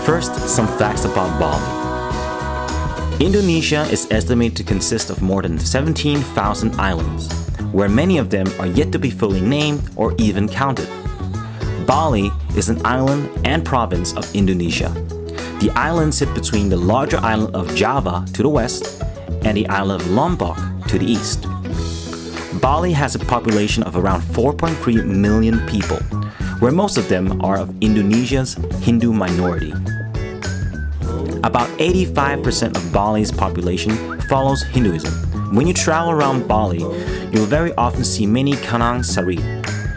First, some facts about Bali. Indonesia is estimated to consist of more than 17,000 islands, where many of them are yet to be fully named or even counted. Bali is an island and province of Indonesia. The island sits between the larger island of Java to the west and the island of Lombok to the east. Bali has a population of around 4.3 million people, where most of them are of Indonesia's Hindu minority. About 85% of Bali's population follows Hinduism. When you travel around Bali, you'll very often see many Kanang Sari.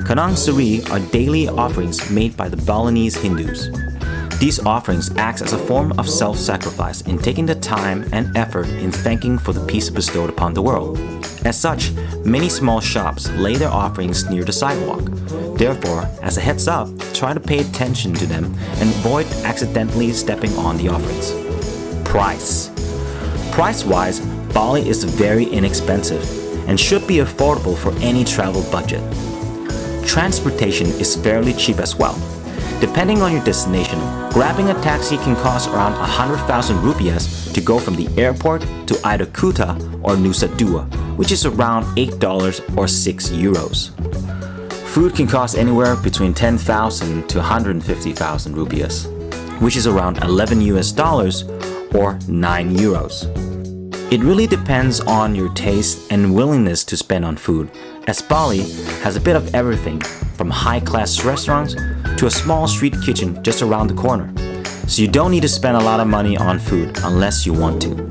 Kanang Sari are daily offerings made by the Balinese Hindus. These offerings act as a form of self-sacrifice in taking the time and effort in thanking for the peace bestowed upon the world. As such, many small shops lay their offerings near the sidewalk. Therefore, as a heads up, try to pay attention to them and avoid accidentally stepping on the offerings. Price. Price-wise, Bali is very inexpensive and should be affordable for any travel budget. Transportation is fairly cheap as well. Depending on your destination, grabbing a taxi can cost around 100,000 rupiahs to go from the airport to either Kuta or Nusa Dua, which is around $8 or 6 euros. Food can cost anywhere between 10,000 to 150,000 rupiahs, which is around $11 or 9 euros. It really depends on your taste and willingness to spend on food, as Bali has a bit of everything from high-class restaurants to a small street kitchen just around the corner. So you don't need to spend a lot of money on food unless you want to.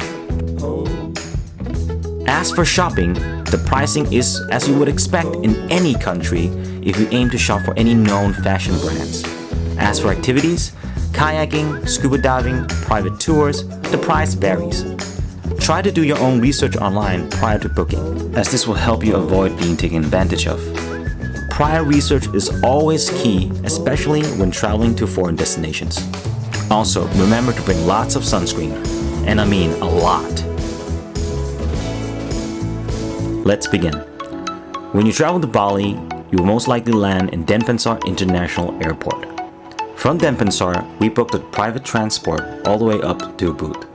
As for shopping, the pricing is as you would expect in any country if you aim to shop for any known fashion brands. As for activities, kayaking, scuba diving, private tours, the price varies. Try to do your own research online prior to booking, as this will help you avoid being taken advantage of. Prior research is always key, especially when traveling to foreign destinations. Also, remember to bring lots of sunscreen, and I mean a lot. Let's begin. When you travel to Bali, you will most likely land in Denpasar International Airport. From Denpasar, we booked a private transport all the way up to Ubud.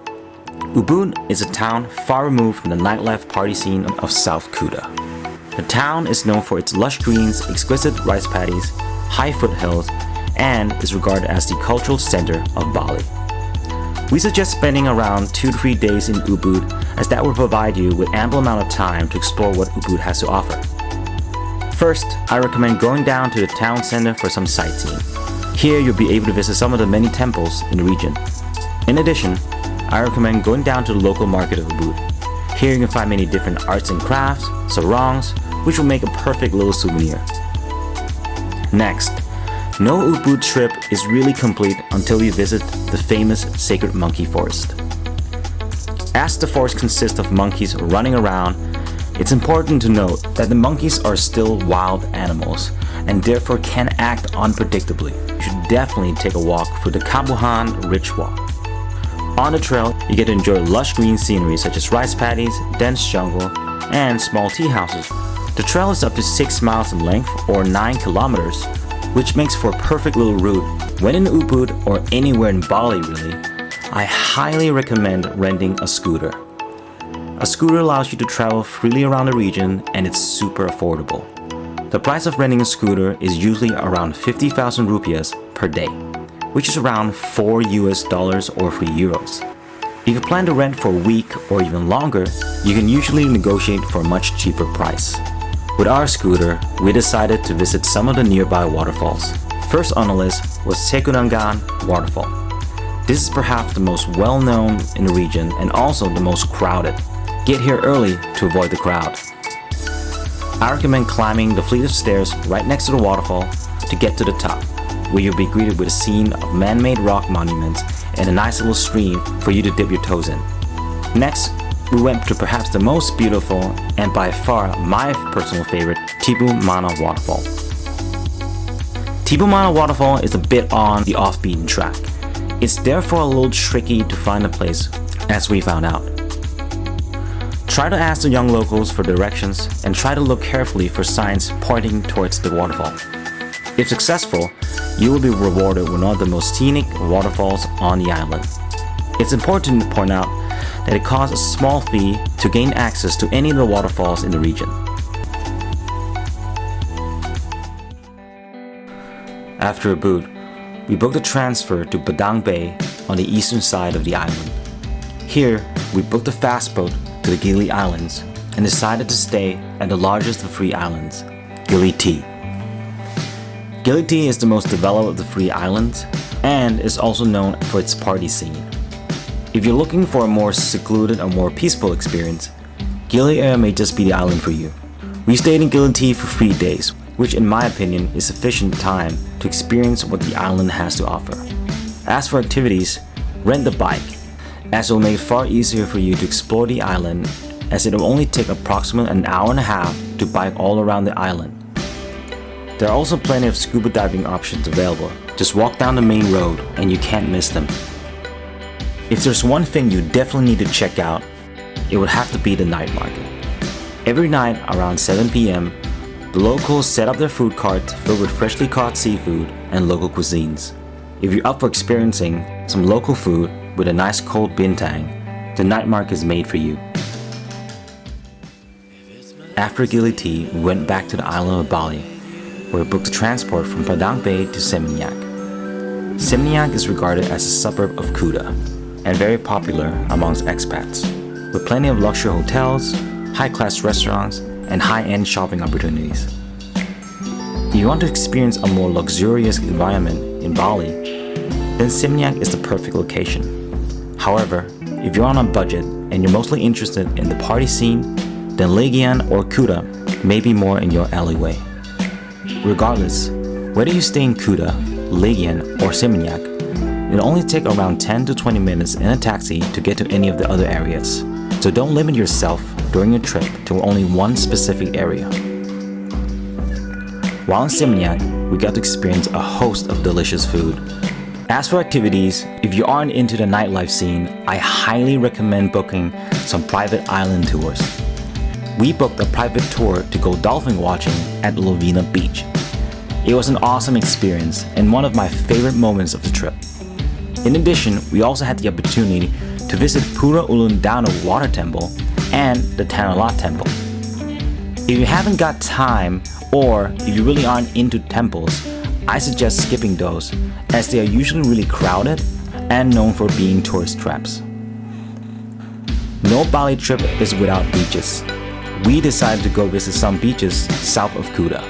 Ubud is a town far removed from the nightlife party scene of South Kuta. The town is known for its lush greens, exquisite rice paddies, high foothills, and is regarded as the cultural center of Bali. We suggest spending around 2 to 3 days in Ubud, as that will provide you with ample amount of time to explore what Ubud has to offer. First, I recommend going down to the town center for some sightseeing. Here you'll be able to visit some of the many temples in the region. In addition, I recommend going down to the local market of Ubud. Here you can find many different arts and crafts, sarongs, which will make a perfect little souvenir. Next, no Ubud trip is really complete until you visit the famous Sacred Monkey Forest. As the forest consists of monkeys running around, it's important to note that the monkeys are still wild animals and therefore can act unpredictably. You should definitely take a walk through the Kabuhan Ridge Walk. On the trail, you get to enjoy lush green scenery such as rice paddies, dense jungle, and small tea houses. The trail is up to 6 miles in length or 9 kilometers, which makes for a perfect little route. When in Ubud or anywhere in Bali really, I highly recommend renting a scooter. A scooter allows you to travel freely around the region and it's super affordable. The price of renting a scooter is usually around 50,000 rupiahs per day, which is around $4 or 3 euros. If you plan to rent for a week or even longer, you can usually negotiate for a much cheaper price. With our scooter, we decided to visit some of the nearby waterfalls. First on the list was Tekunangan Waterfall. This is perhaps the most well-known in the region and also the most crowded. Get here early to avoid the crowd. I recommend climbing the flight of stairs right next to the waterfall to get to the top, where you'll be greeted with a scene of man-made rock monuments and a nice little stream for you to dip your toes in. Next, we went to perhaps the most beautiful and by far my personal favorite, Tibu Mana Waterfall. Tibu Mana Waterfall is a bit on the off-beaten track. It's therefore a little tricky to find a place, as we found out. Try to ask the young locals for directions and try to look carefully for signs pointing towards the waterfall. If successful, you will be rewarded with one of the most scenic waterfalls on the island. It's important to point out that it costs a small fee to gain access to any of the waterfalls in the region. After Ubud, we booked a transfer to Padang Bay on the eastern side of the island. Here, we booked a fast boat to the Gili Islands and decided to stay at the largest of 3 islands, Gili T. Gili T is the most developed of the 3 islands and is also known for its party scene. If you're looking for a more secluded and more peaceful experience, Gili Air may just be the island for you. We stayed in Gili T for 3 days, which in my opinion is sufficient time to experience what the island has to offer. As for activities, rent a bike, as it will make it far easier for you to explore the island, as it will only take approximately an hour and a half to bike all around the island. There are also plenty of scuba diving options available. Just walk down the main road and you can't miss them. If there's one thing you definitely need to check out, it would have to be the night market. Every night around 7 p.m., the locals set up their food carts filled with freshly caught seafood and local cuisines. If you're up for experiencing some local food with a nice cold bintang, the night market is made for you. After Gili T, we went back to the island of Bali, where we booked a transport from Padang Bay to Seminyak. Seminyak is regarded as a suburb of Kuta and very popular amongst expats, with plenty of luxury hotels, high-class restaurants, and high-end shopping opportunities. If you want to experience a more luxurious environment in Bali, then Seminyak is the perfect location. However, if you're on a budget and you're mostly interested in the party scene, then Legian or Kuta may be more in your alleyway. Regardless, whether you stay in Kuta, Legian, or Seminyak, it'll only take around 10 to 20 minutes in a taxi to get to any of the other areas. So don't limit yourself during your trip to only one specific area. While in Seminyak, we got to experience a host of delicious food. As for activities, if you aren't into the nightlife scene, I highly recommend booking some private island tours. We booked a private tour to go dolphin watching at Lovina Beach. It was an awesome experience and one of my favorite moments of the trip. In addition, we also had the opportunity to visit Pura Ulundana Water Temple and the Tanalat Temple. If you haven't got time or if you really aren't into temples, I suggest skipping those as they are usually really crowded and known for being tourist traps. No Bali trip is without beaches. we decided to go visit some beaches south of Kuta.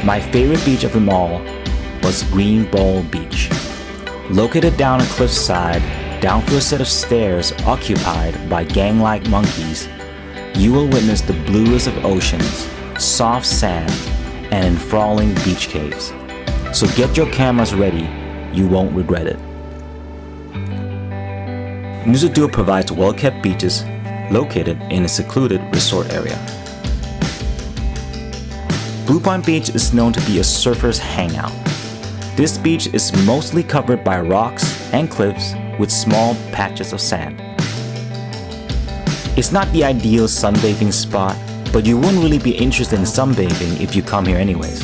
My favorite beach of them all was Green Bowl Beach. Located down a cliffside, down through a set of stairs occupied by gang-like monkeys, you will witness the bluest of oceans, soft sand, and enthralling beach caves. So get your cameras ready, you won't regret it. Nusa Dua provides well-kept beaches located in a secluded resort area. Blue Point Beach is known to be a surfer's hangout. This beach is mostly covered by rocks and cliffs with small patches of sand. It's not the ideal sunbathing spot, but you wouldn't really be interested in sunbathing if you come here anyways.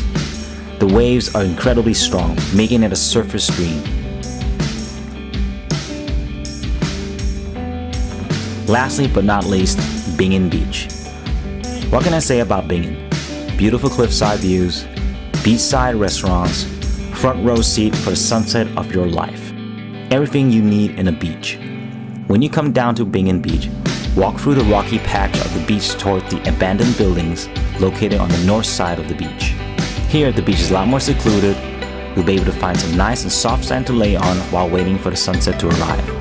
The waves are incredibly strong, making it a surfer's dream. Lastly but not least, Bingin Beach. What can I say about Bingin? Beautiful cliffside views, beachside restaurants, front row seat for the sunset of your life. Everything you need in a beach. When you come down to Bingin Beach, walk through the rocky patch of the beach toward the abandoned buildings located on the north side of the beach. Here, the beach is a lot more secluded. You'll be able to find some nice and soft sand to lay on while waiting for the sunset to arrive.